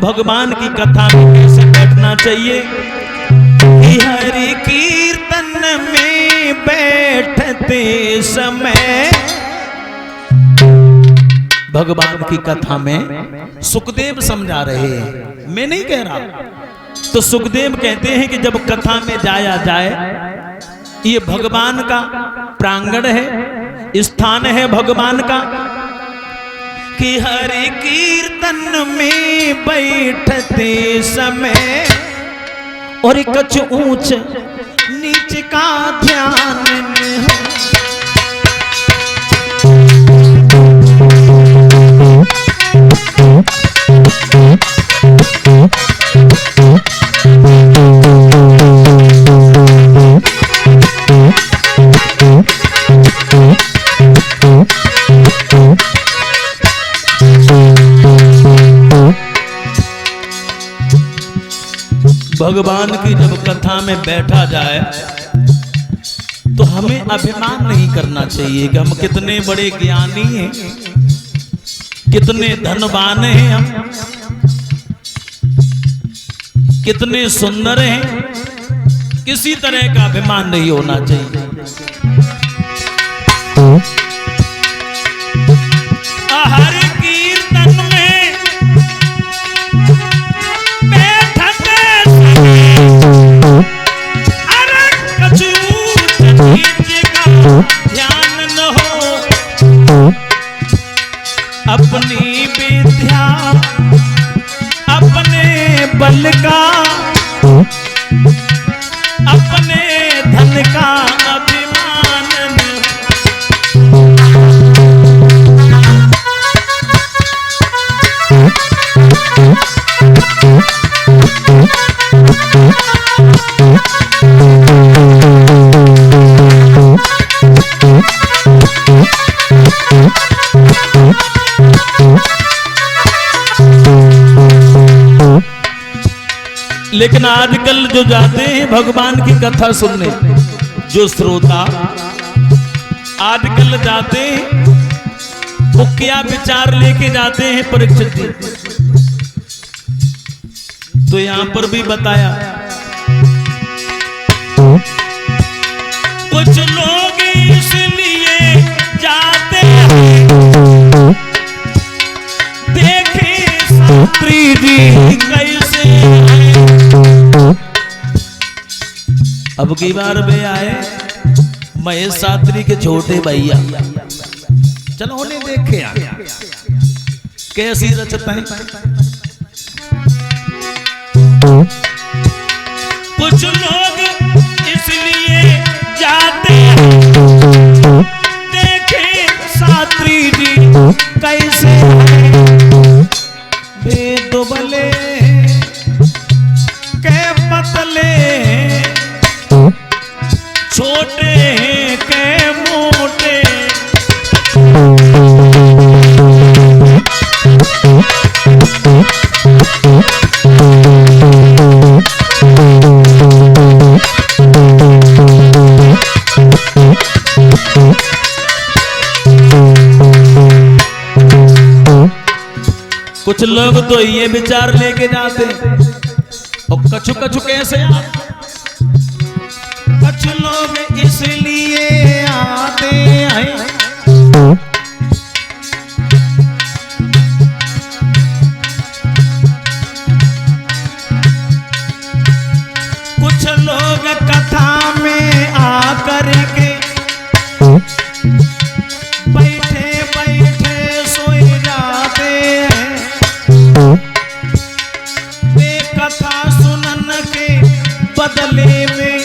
भगवान की कथा में कैसे बैठना चाहिए कि हरि कीर्तन में बैठते समय, भगवान की कथा में सुखदेव समझा रहे हैं, मैं नहीं कह रहा। तो सुखदेव कहते हैं कि जब कथा में जाया जाए, ये भगवान का प्रांगण है, स्थान है भगवान का, कि हरि कीर्तन में बैठते समय और कुछ ऊंच नीच का ध्यान न हो। भगवान की जब कथा में बैठा जाए तो हमें अभिमान नहीं करना चाहिए कि हम कितने बड़े ज्ञानी हैं, कितने धनवान हैं, हम कितने सुंदर हैं। किसी तरह का अभिमान नहीं होना चाहिए। हरि कीर्तन में बैठते अरे कछु नीचे का ध्यान न हो। अपनी विद्या अपने बल का, अपने धन का अभिमान न। लेकिन आजकल जो जाते हैं भगवान की कथा सुनने, जो श्रोता आजकल जाते हैं, वो क्या विचार लेके जाते हैं परीक्षित जी। तो यहां पर भी बताया, कुछ लोग इसलिए जाते हैं देखे शास्त्री जी कैसे आए। अब की बार वे आए महेश शास्त्री के छोटे भैया, चलो उन्हें देखे आ कैसी रचता है। कुछ लोग इसलिए जाते देखे शास्त्री जी कैसे वे दुबले के पतले, छोटे के मोटे। कुछ लोग तो ये विचार लेके जाते और कछु कछु कैसे आते। कुछ लोग इसलिए आते हैं कुछ लोग कथा में आकर के बैठे बैठे सोए जाते हैं। वे कथा सुनन के बदले में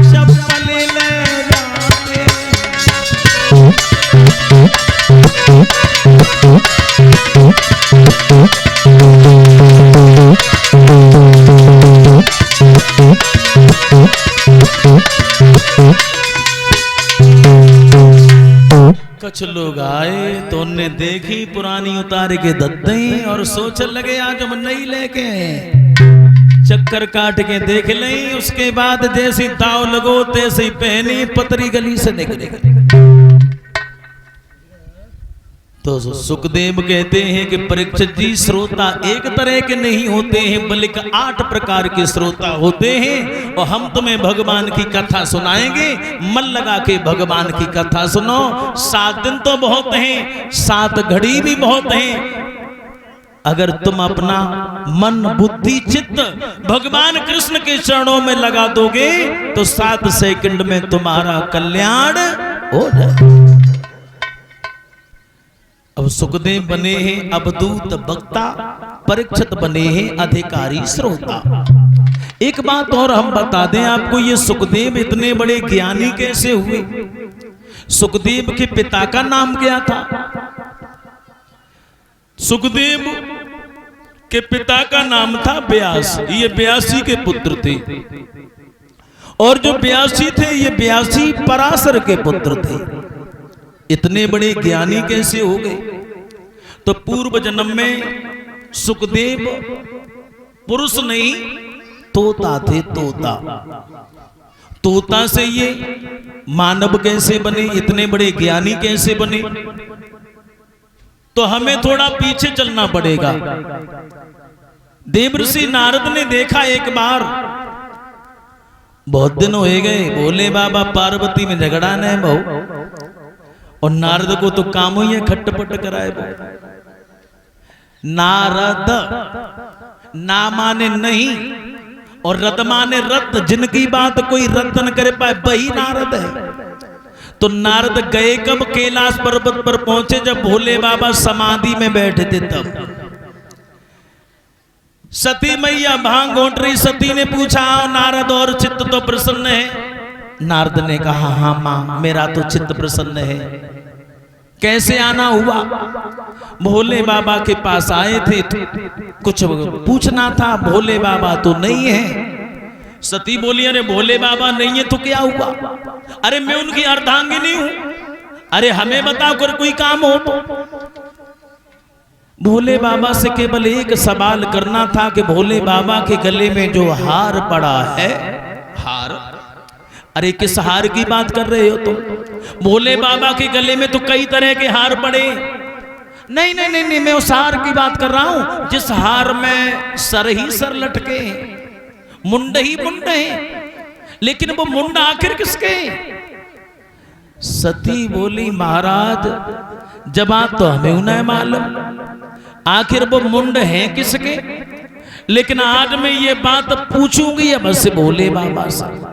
चप्पल ले जाते कुछ लोग आए तो उनने देखी पुरानी उतार के दद्दई और सोचने लगे आज हम नहीं लेके आए। चक्कर काट के देख लें, उसके बाद जैसी दाव लगो तैसी पहनी पतरी गली से निकले। तो सुखदेव कहते हैं कि परीक्षित जी, श्रोता एक तरह के नहीं होते हैं बल्कि 8 प्रकार के श्रोता होते हैं। और हम तुम्हें भगवान की कथा सुनाएंगे, मन लगा के भगवान की कथा सुनो। 7 दिन तो बहुत हैं, 7 घड़ी भी बहुत हैं। अगर तुम अपना मन बुद्धि चित्त भगवान कृष्ण के चरणों में लगा दोगे तो 7 सेकंड में तुम्हारा कल्याण हो जाए। अब सुखदेव बने हैं अवधूत वक्ता, परीक्षित बने हैं अधिकारी श्रोता। एक बात और हम बता दें आपको, ये सुखदेव इतने बड़े ज्ञानी कैसे हुए? सुखदेव के पिता का नाम क्या था? सुखदेव के पिता का नाम था व्यास। ये व्यासी के पुत्र थे। और जो व्यासी थे, ये व्यासी पराशर के पुत्र थे। इतने बड़े ज्ञानी कैसे हो गए? तो पूर्व जन्म में सुखदेव पुरुष नहीं, तोता थे। तोता से ये मानव कैसे बने? इतने बड़े ज्ञानी कैसे बने? तो हमें थोड़ा पीछे चलना पड़ेगा। देवर्षि नारद ने देखा एक बार, बहुत दिन हो गए, भोले बाबा पार्वती में झगड़ा न बहु, और नारद को तो काम ही है खट्टपट कराए। नारद ना माने नहीं और रद माने रत, जिनकी बात कोई रद्द न कर पाए वही नारद है। तो नारद गए कब? कैलाश पर्वत पर पहुंचे जब भोले बाबा समाधि में बैठे थे। तब सती मैया भांग घोंट रही। सती ने पूछा, नारद और चित्त तो प्रसन्न है? नारद ने कहा, हाँ मां, मेरा तो चित्त प्रसन्न है। कैसे आना हुआ? भोले बाबा के पास आए थे, कुछ पूछना था, भोले बाबा तो नहीं है। सती बोली, अरे भोले बाबा नहीं है तो क्या हुआ? अरे मैं उनकी अर्धांगिनी हूं। अरे हमें बताओ कर कोई काम हो तो। भोले बाबा से केवल एक सवाल करना था कि भोले बाबा के गले में जो हार पड़ा है, हार, अरे किस हार की बात कर रहे हो तुम? भोले बाबा के गले में तो कई तरह के हार पड़े। नहीं नहीं नहीं, मैं उस हार की बात कर रहा हूं जिस हार में सर ही सर लटके, मुंड ही मुंड है। लेकिन वो मुंड आखिर किसके? सती बोली, महाराज जवाब तो हमें नहीं मालूम, आखिर वो मुंड है किसके? लेकिन आज मैं ये बात पूछूंगी अब से भोले बाबा से।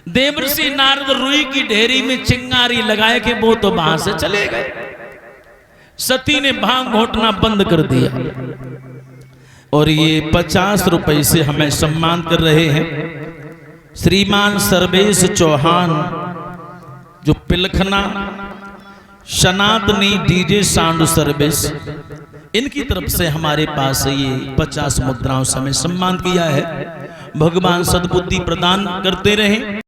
देवर्षि नारद रुई की ढेरी में चिंगारी लगाए के वो तो वहां से चले गए। सती ने भांग घोटना बंद कर दिया। और ये 50 रुपए से हमें सम्मान कर रहे हैं श्रीमान सर्वेश चौहान, जो पिलखना सनातनी डीजे साउंड सर्विस, इनकी तरफ से हमारे पास ये 50 मुद्राओं से हमें सम्मान किया है। भगवान सद्बुद्धि प्रदान करते रहें।